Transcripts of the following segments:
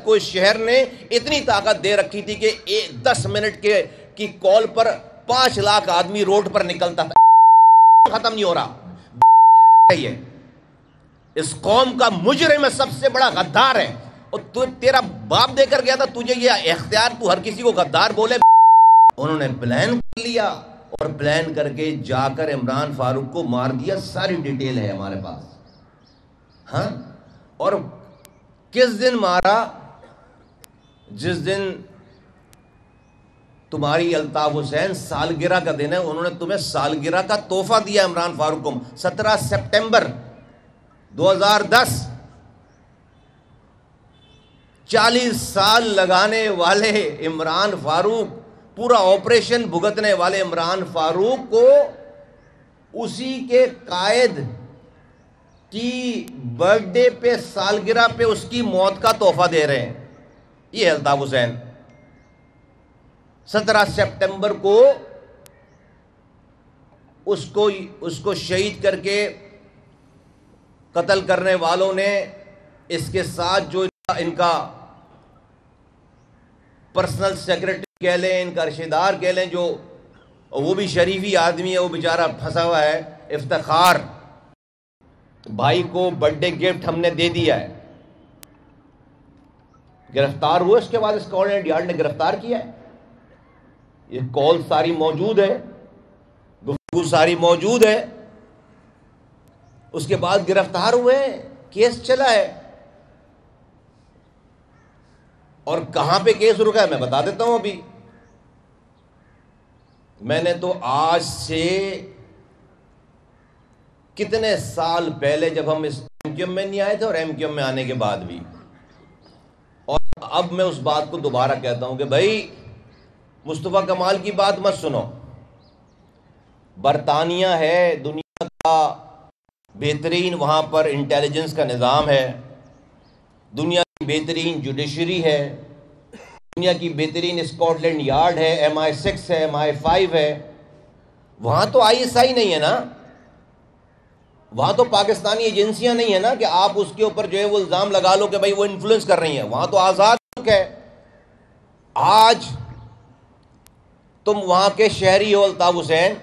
کو اس شہر نے اتنی طاقت دے رکھی تھی کہ 10 منٹ کی کال پر 5 لاکھ آدمی روڈ پر نکلتا تھا. ختم نہیں ہو رہا. یہ اس قوم کا مجرم ہے، سب سے بڑا غدار ہے. اور تیرا باپ دے کر گیا تھا تجھے یہ اختیار، تو ہر کسی کو غدار بولے. انہوں نے پلان کر لیا اور پلان کر کے جا کر عمران فاروق کو مار دیا. ساری ڈیٹیل ہے ہمارے پاس. ہاں، اور کس دن مارا؟ جس دن تمہاری الطاف حسین سالگرہ کا دن ہے. انہوں نے تمہیں سالگرہ کا تحفہ دیا عمران فاروق کو. 17 سپٹمبر 2010. 40 سال لگانے والے عمران فاروق، پورا آپریشن بھگتنے والے عمران فاروق کو اسی کے قائد کی برتھ ڈے پہ، سالگرہ پہ اس کی موت کا تحفہ دے رہے ہیں. یہ الطاف حسین 17 سپٹمبر کو اس کو شہید کر کے قتل کرنے والوں نے اس کے ساتھ جو ان کا پرسنل سیکرٹری کہہ لیں، ان کا رشتہ دار کہہ لیں، جو وہ بھی شریفی آدمی ہے، وہ بیچارہ پھنسا ہوا ہے. افتخار بھائی کو برتھ ڈے گفٹ ہم نے دے دیا ہے. گرفتار ہوئے، اس کے بعد اسکاٹ یارڈ نے گرفتار کیا ہے. یہ کال ساری موجود ہے، گفتگو ساری موجود ہے. اس کے بعد گرفتار ہوئے، کیس چلا ہے. اور کہاں پہ کیس رکا ہے میں بتا دیتا ہوں. ابھی میں نے تو آج سے کتنے سال پہلے، جب ہم اس ایم کیو ایم میں نہیں آئے تھے اور ایم کیو ایم میں آنے کے بعد بھی، اور اب میں اس بات کو دوبارہ کہتا ہوں کہ بھائی مصطفیٰ کمال کی بات مت سنو. برطانیہ ہے دنیا کا بہترین، وہاں پر انٹیلیجنس کا نظام ہے، دنیا کی بہترین جوڈیشری ہے، دنیا کی بہترین اسکاٹ لینڈ یارڈ ہے، MI6 ہے، MI5 ہے. وہاں تو ISI نہیں ہے نا، وہاں تو پاکستانی ایجنسیاں نہیں ہیں نا کہ آپ اس کے اوپر جو ہے وہ الزام لگا لو کہ بھائی وہ انفلوئنس کر رہی ہیں. وہاں تو آزاد ملک ہے. آج تم وہاں کے شہری ہو الطاف حسین،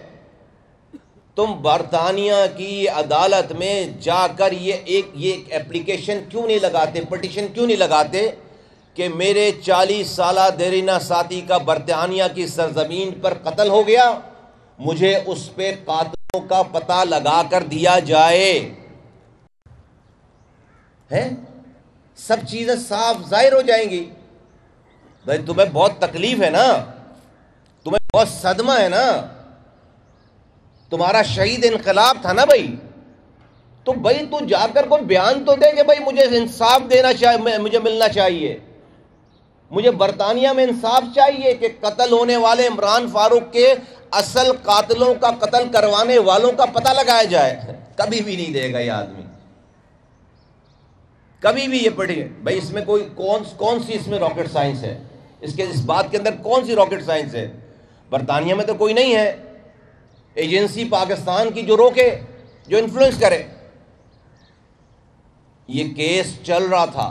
تم برطانیہ کی عدالت میں جا کر یہ ایپلیکیشن کیوں نہیں لگاتے، پٹیشن کیوں نہیں لگاتے کہ میرے 40 سالہ دیرینہ ساتھی کا برطانیہ کی سرزمین پر قتل ہو گیا، مجھے اس پہ قاتلوں کا پتہ لگا کر دیا جائے. ہیں سب چیزیں صاف ظاہر ہو جائیں گی. بھائی تمہیں بہت تکلیف ہے نا، تمہیں بہت صدمہ ہے نا، تمہارا شہید انقلاب تھا نا بھائی. تو بھائی تو جا کر کوئی بیان تو دے کہ بھائی مجھے انصاف دینا چاہیے، مجھے ملنا چاہیے، مجھے برطانیہ میں انصاف چاہیے کہ قتل ہونے والے عمران فاروق کے اصل قاتلوں کا، قتل کروانے والوں کا پتہ لگایا جائے. کبھی بھی نہیں دے گا یہ آدمی، کبھی بھی. یہ پڑھیے بھائی، اس میں کوئی کون سی اس میں راکٹ سائنس ہے؟ اس بات کے اندر کون سی راکٹ سائنس ہے؟ برطانیہ میں تو کوئی نہیں ہے ایجنسی پاکستان کی جو روکے، جو انفلوئنس کرے. یہ کیس چل رہا تھا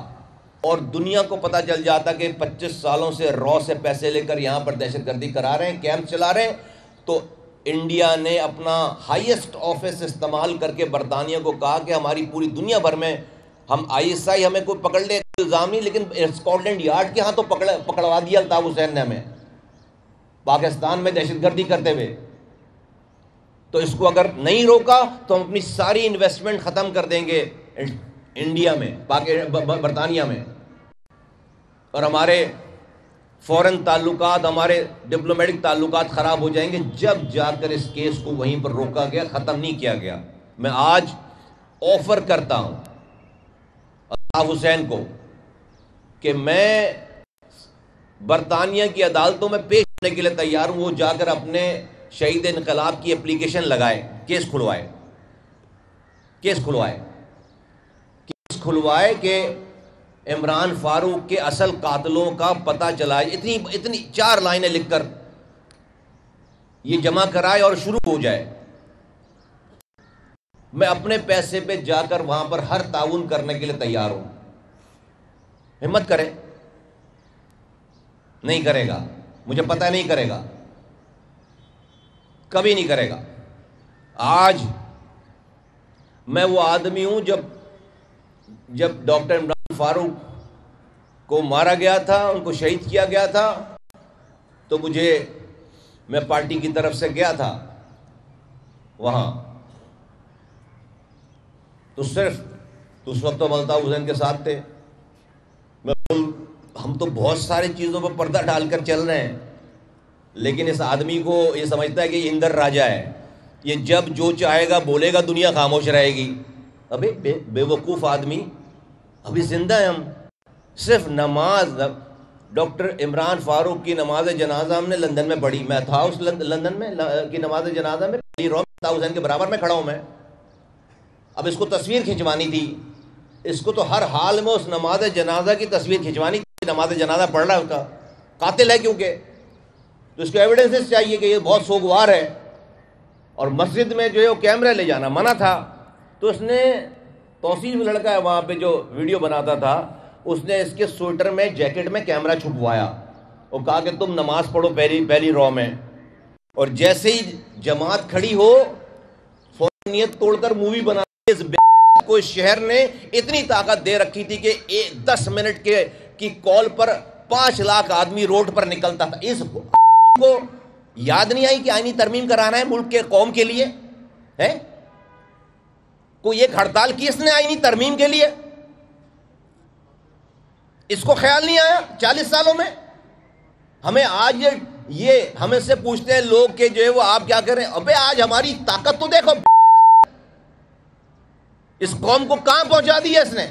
اور دنیا کو پتہ چل جاتا کہ 25 سالوں سے رو سے پیسے لے کر یہاں پر دہشت گردی کرا رہے ہیں، کیمپ چلا رہے ہیں. تو انڈیا نے اپنا ہائیسٹ آفس استعمال کر کے برطانیہ کو کہا کہ ہماری پوری دنیا بھر میں ہم ISI ہمیں کوئی پکڑ لے الزام نہیں، لیکن اسکاٹ لینڈ یارڈ کے ہاں تو پکڑوا دیا الطاف حسین نے ہمیں پاکستان میں دہشت گردی کرتے ہوئے. تو اس کو اگر نہیں روکا تو ہم اپنی ساری انویسٹمنٹ ختم کر دیں گے انڈیا میں، برطانیہ میں، اور ہمارے فورن تعلقات، ہمارے ڈپلومیٹک تعلقات خراب ہو جائیں گے. جب جا کر اس کیس کو وہیں پر روکا گیا، ختم نہیں کیا گیا. میں آج آفر کرتا ہوں الطاف حسین کو کہ میں برطانیہ کی عدالتوں میں پیش ہونے کے لیے تیار ہوں. وہ جا کر اپنے شہید انقلاب کی اپلیکیشن لگائے، کیس کھلوائے کہ عمران فاروق کے اصل قاتلوں کا پتہ چلائے. اتنی 4 لائنیں لکھ کر یہ جمع کرائے اور شروع ہو جائے. میں اپنے پیسے پہ جا کر وہاں پر ہر تعاون کرنے کے لیے تیار ہوں. ہمت کریں. نہیں کرے گا، مجھے پتہ نہیں کرے گا، کبھی نہیں کرے گا۔ آج میں وہ آدمی ہوں، جب ڈاکٹر عمران فاروق کو مارا گیا تھا، ان کو شہید کیا گیا تھا، تو میں پارٹی کی طرف سے گیا تھا وہاں، تو اس وقت تو الطاف حسین کے ساتھ تھے۔ ہم تو بہت ساری چیزوں پر پردہ ڈال کر چل رہے ہیں، لیکن اس آدمی کو یہ سمجھتا ہے کہ یہ اندر راجہ ہے، یہ جب جو چاہے گا بولے گا، دنیا خاموش رہے گی۔ ابھی بے وقوف آدمی، ابھی زندہ ہیں ہم۔ صرف نماز، ڈاکٹر عمران فاروق کی نماز جنازہ ہم نے لندن میں پڑھی، میں تھا اس لندن میں کی نماز جنازہ میں، الطاف حسین کے برابر میں کھڑا ہوں میں۔ اب اس کو تصویر کھنچوانی تھی، اس کو تو ہر حال میں اس نماز جنازہ کی تصویر کھنچوانی تھی، نماز جنازہ پڑھ رہا ہے، اس کا قاتل ہے کیونکہ، تو اس کو ایویڈنسز چاہیے کہ یہ بہت سوگوار ہے۔ اور مسجد میں جو ہے وہ کیمرہ لے جانا منع تھا، تو اس نے، توصیف لڑکا ہے وہاں پہ جو ویڈیو بناتا تھا، اس نے اس کے سویٹر میں، جیکٹ میں کیمرہ چھپوایا اور کہا کہ تم نماز پڑھو پہلی رو میں، اور جیسے ہی جماعت کھڑی ہو فوراً نیت توڑ کر مووی بنا۔ اس بے غیرت کو اس شہر نے اتنی طاقت دے رکھی تھی کہ 10 منٹ کی کال پر 5 لاکھ آدمی روڈ پر نکلتا تھا۔ اس کو یاد نہیں آئی کہ آئینی ترمیم کرانا ہے ملک کے قوم کے لیے ہے؟ کوئی ایک ہڑتال کی اس نے آئینی ترمیم کے لیے؟ اس کو خیال نہیں آیا 40 سالوں میں؟ ہمیں آج یہ ہمیں سے پوچھتے ہیں لوگ کہ جو ہے وہ آپ کیا کریں؟ ابے آج ہماری طاقت تو دیکھو، اس قوم کو کہاں پہنچا دیا اس نے۔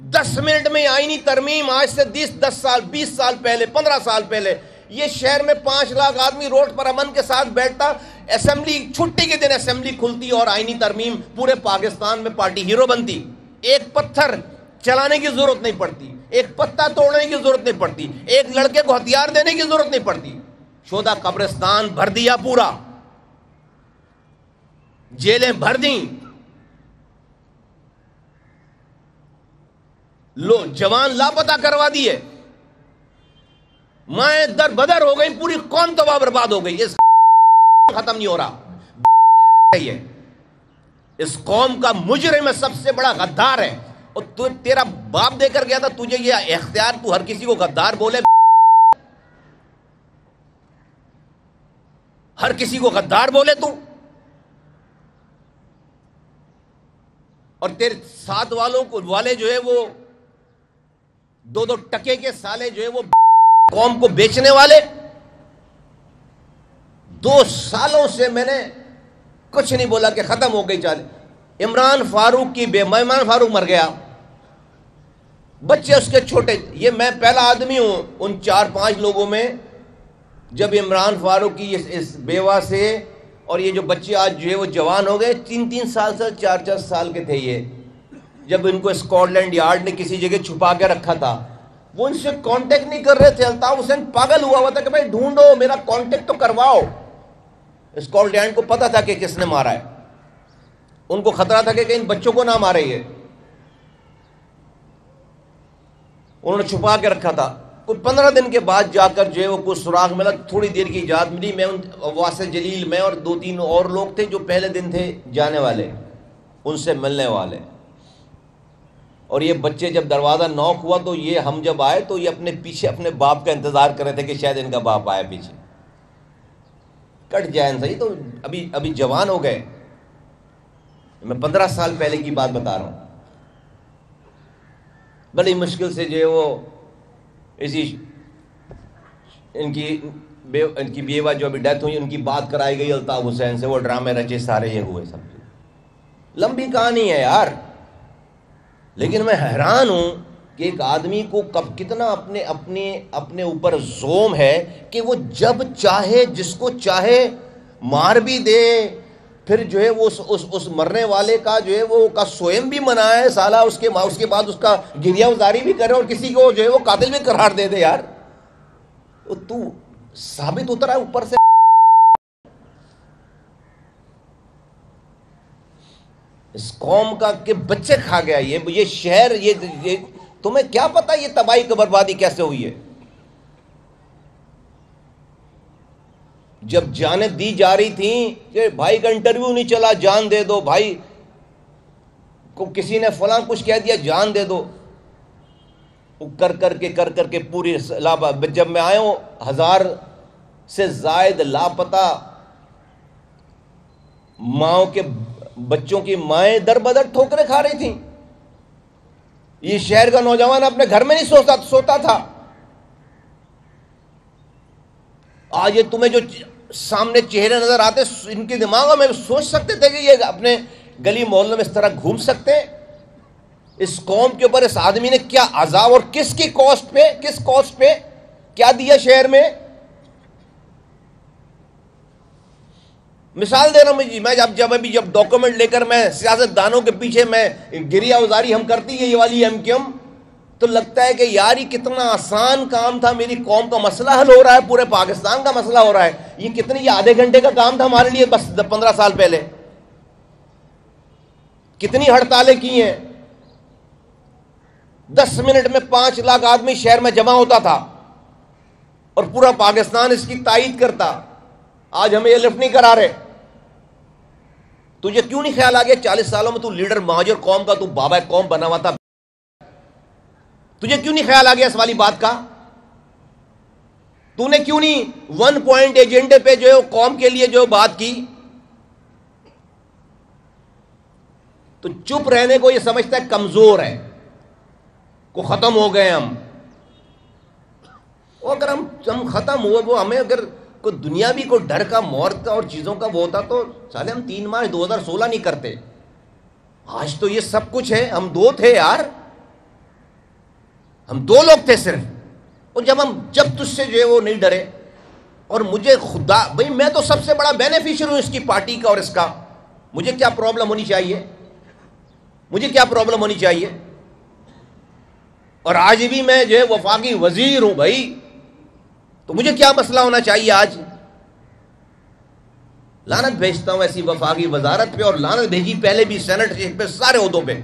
دس منٹ میں آئینی ترمیم، آج سے 10 سال 20 سال پہلے، 15 سال پہلے یہ شہر میں 5 لاکھ آدمی روڈ پر امن کے ساتھ بیٹھتا، اسمبلی چھٹی کے دن اسمبلی کھلتی اور آئینی ترمیم پورے پاکستان میں پارٹی ہیرو بنتی۔ ایک پتھر چلانے کی ضرورت نہیں پڑتی، ایک پتا توڑنے کی ضرورت نہیں پڑتی، ایک لڑکے کو ہتھیار دینے کی ضرورت نہیں پڑتی۔ شہداء قبرستان بھر دیا، پورا جیلیں بھر دیں، لو جوان لاپتہ کروا دیے، مائیں در بدر ہو گئی، پوری قوم تباہ برباد ہو گئی۔ اس ختم نہیں ہو رہا، یہ اس قوم کا مجرم ہے، سب سے بڑا غدار ہے، اور تیرا باپ دے کر گیا تھا تجھے یہ اختیار، تو ہر کسی کو غدار بولے، ہر کسی کو غدار بولے تو، اور تیرے ساتھ والے جو ہے وہ 2 ٹکے کے سالے جو ہے وہ قوم کو بیچنے والے۔ 2 سالوں سے میں نے کچھ نہیں بولا کہ ختم ہو گئی چال۔ عمران فاروق عمران فاروق مر گیا، بچے اس کے چھوٹے، یہ میں پہلا آدمی ہوں ان 4-5 لوگوں میں جب عمران فاروق کی اس بیوہ سے، اور یہ جو بچے آج جو ہے وہ جوان ہو گئے، 3 سال سے 4 سال کے تھے یہ، جب ان کو اسکاٹ لینڈ یارڈ نے کسی جگہ چھپا کے رکھا تھا، وہ ان سے کانٹیکٹ نہیں کر رہے تھے۔ الطاف حسین پاگل ہوا تھا کہ بھائی ڈھونڈو، میرا کانٹیکٹ تو کرواؤ۔ اسکاٹ لینڈ کو پتا تھا کہ کس نے مارا ہے، ان کو خطرہ تھا کہ کہیں بچوں کو نہ مارے، یہ انہوں نے چھپا کے رکھا تھا۔ کوئی 15 دن کے بعد جا کر جو ہے وہ کچھ سراغ ملا، تھوڑی دیر کی اجازت ملی، میں واسع جلیل، میں اور 2-3 اور لوگ تھے جو پہلے دن تھے جانے والے، ان سے ملنے والے، اور یہ بچے جب دروازہ نوک ہوا تو یہ ہم جب آئے تو یہ اپنے پیچھے اپنے باپ کا انتظار کر رہے تھے کہ شاید ان کا باپ آئے پیچھے، کٹ جائیں صحیح، تو ابھی جوان ہو گئے۔ میں 15 سال پہلے کی بات بتا رہا ہوں، بڑی مشکل سے جو ہے وہ اسی ان کی بیوہ جو ابھی ڈیتھ ہوئی، ان کی بات کرائی گئی الطاف حسین سے، وہ ڈرامے رچے سارے یہ ہوئے، سب لمبی کہانی ہے یار، لیکن میں حیران ہوں کہ ایک آدمی کو کتنا اپنے اوپر زوم ہے کہ وہ جب چاہے جس کو چاہے مار بھی دے، پھر جو ہے وہ اس مرنے والے کا جو ہے وہ کا سوئم بھی منائے سالہ، اس کے بعد اس کا گریہ وزاری بھی کرے، اور کسی کو جو ہے وہ قاتل بھی قرار دے دے۔ یار تو ثابت اترا ہے اوپر سے، اس قوم کا کہ بچے کھا گیا یہ شہر، یہ تمہیں کیا پتا یہ تباہی کا بربادی کیسے ہوئی ہے؟ جب جانیں دی جا رہی تھیں کہ بھائی کا انٹرویو نہیں چلا، جان دے دو، بھائی کو کسی نے فلاں کچھ کہہ دیا، جان دے دو، کر کر کے پوری جب میں آیا ہوں 1000 سے زائد لاپتہ ماؤں کے بچوں کی مائیں در بدر ٹھوکریں کھا رہی تھیں۔ یہ شہر کا نوجوان اپنے گھر میں نہیں سوتا تھا۔ آج یہ تمہیں جو سامنے چہرے نظر آتے ان کے دماغوں میں سوچ سکتے تھے کہ یہ اپنے گلی محلوں میں اس طرح گھوم سکتے ہیں؟ اس قوم کے اوپر اس آدمی نے کیا عذاب اور کس کاسٹ پہ کیا دیا شہر میں؟ مثال دے رہا ہوں جی، میں جب ڈاکومنٹ لے کر میں سیاست دانوں کے پیچھے میں گریہ ازاری ہم کرتی ہے یہ والی ایم کیو ایم، تو لگتا ہے کہ یار یہ کتنا آسان کام تھا، میری قوم کا مسئلہ حل ہو رہا ہے، پورے پاکستان کا مسئلہ ہو رہا ہے، یہ آدھے گھنٹے کا کام تھا ہمارے لیے بس 15 سال پہلے۔ کتنی ہڑتالیں کی ہیں، 10 منٹ میں 5 لاکھ آدمی شہر میں جمع ہوتا تھا اور پورا پاکستان اس کی تائید کرتا۔ آج ہمیں یہ لفٹ نہیں کرا رہے۔ تجھے کیوں نہیں خیال آ گیا 40 سالوں میں تو لیڈر مہاجر قوم کا، تو بابا قوم بنا ہوا تھا، تجھے کیوں نہیں خیال آ گیا اس والی بات کا؟ تو نے کیوں نہیں 1 پوائنٹ ایجنڈے پہ جو قوم کے لیے جو بات کی؟ تو چپ رہنے کو یہ سمجھتا ہے کمزور ہے، کو ختم ہو گئے ہم۔ اور اگر ہم ختم ہوئے، وہ ہمیں اگر کوئی دنیاوی کوئی ڈر کا، موت کا اور چیزوں کا وہ ہوتا تو سالے ہم 3 مارچ 2016 نہیں کرتے۔ آج تو یہ سب کچھ ہے، ہم 2 تھے یار، ہم 2 لوگ تھے صرف۔ اور جب تجھ سے جو ہے وہ نہیں ڈرے، اور مجھے خدا بھائی میں تو سب سے بڑا بینیفیشر ہوں اس کی پارٹی کا اور اس کا، مجھے کیا پرابلم ہونی چاہیے؟ مجھے کیا پرابلم ہونی چاہیے؟ اور آج بھی میں جو ہے وفاقی وزیر ہوں بھائی، تو مجھے کیا مسئلہ ہونا چاہیے؟ آج لعنت بھیجتا ہوں ایسی وفاقی وزارت پہ، اور لعنت بھیجی پہلے بھی سینٹ پہ، سارے عہدوں پہ۔